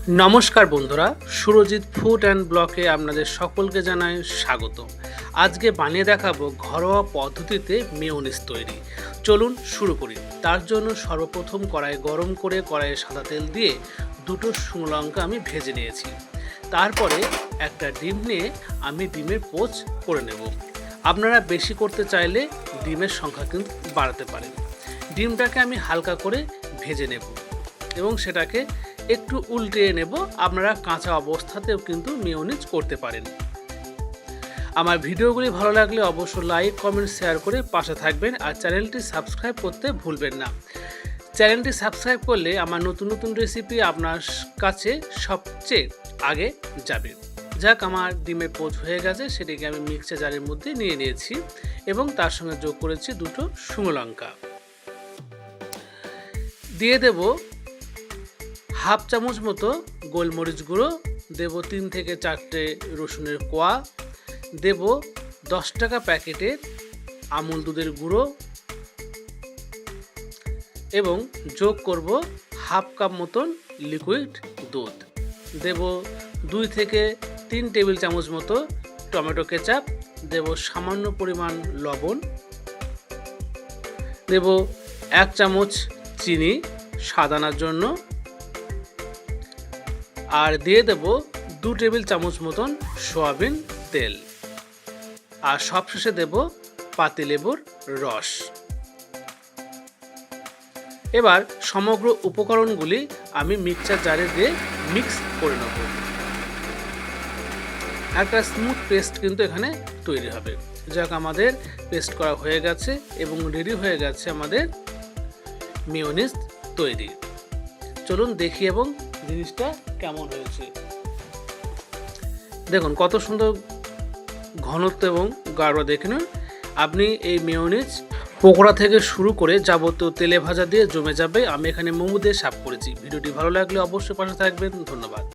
নমস্কার বন্ধুরা, Surajit food and ব্লকে আপনাদের সকলকে জানাই স্বাগত। আজকে বানিয়ে দেখাবো ঘরোয়া পদ্ধতিতে মেয়োনিজ তৈরি। চলুন শুরু করি। তার জন্য সর্বপ্রথম কড়াই গরম করে কড়াইয়ে সাদা তেল দিয়ে দুটো শুকনো লঙ্কা আমি ভেজে নিয়েছি। তারপরে একটা ডিম নিয়ে আমি ডিমের পোচ করে নেব। আপনারা বেশি করতে চাইলে ডিমের সংখ্যা কিন্তু বাড়াতে পারেন। ডিমটাকে আমি হালকা করে ভেজে নেব এবং সেটাকে একটু উল্টিয়ে নেব। আপনারা কাঁচা অবস্থাতেও কিন্তু মেয়োনিজ করতে পারেন। আমার ভিডিওগুলি ভালো লাগলে অবশ্যই লাইক, কমেন্ট, শেয়ার করে পাশে থাকবেন আর চ্যানেলটি সাবস্ক্রাইব করতে ভুলবেন না। চ্যানেলটি সাবস্ক্রাইব করলে আমার নতুন নতুন রেসিপি আপনার কাছে সবচেয়ে আগে যাবে। যাক, আমার ডিমের পোচ হয়ে গেছে, সেটিকে আমি মিক্সার জারের মধ্যে নিয়ে নিয়েছি এবং তার সঙ্গে যোগ করেছি দুটো শুকনো লঙ্কা। দিয়ে দেব হাফ চামচ মতো গোলমরিচ গুঁড়ো, দেব 3 থেকে 4টে রসুনের কোয়া, দেব 10 টাকা প্যাকেটের আমুল দুধের গুঁড়ো এবং যোগ করব হাফ কাপ মতন লিকুইড দুধ, দেব 2 থেকে 3 টেবিল চামচ মতো টমেটো কেচাপ, দেব সামান্য পরিমাণ লবণ, দেব 1 চামচ চিনি স্বাদ আনার জন্য, আর দিয়ে দেব 2 টেবিল চামচ মতন সয়াবিন তেল, আর সবশেষে দেব পাতিলেবুর রস। এবার সমগ্র উপকরণগুলি আমি মিক্সচার জারে দিয়ে মিক্স করে নেব। একটা স্মুথ পেস্ট কিন্তু এখানে তৈরি হবে। যাক, আমাদের পেস্ট করা হয়ে গেছে এবং রেডি হয়ে গেছে আমাদের মেয়োনিজ তৈরি। চলুন দেখি এবং জিনিসটা কেমন হয়েছে। দেখুন কত সুন্দর ঘনত্ব এবং গাঢ়, দেখে নিন। আপনি এই মেয়োনিজ পকোড়া থেকে শুরু করে যাবতীয় তেলে ভাজা দিয়ে জমে যাবে। আমি এখানে মোমো দিয়ে সার্ভ করেছি। ভিডিওটি ভালো লাগলে অবশ্যই পাশে থাকবেন। ধন্যবাদ।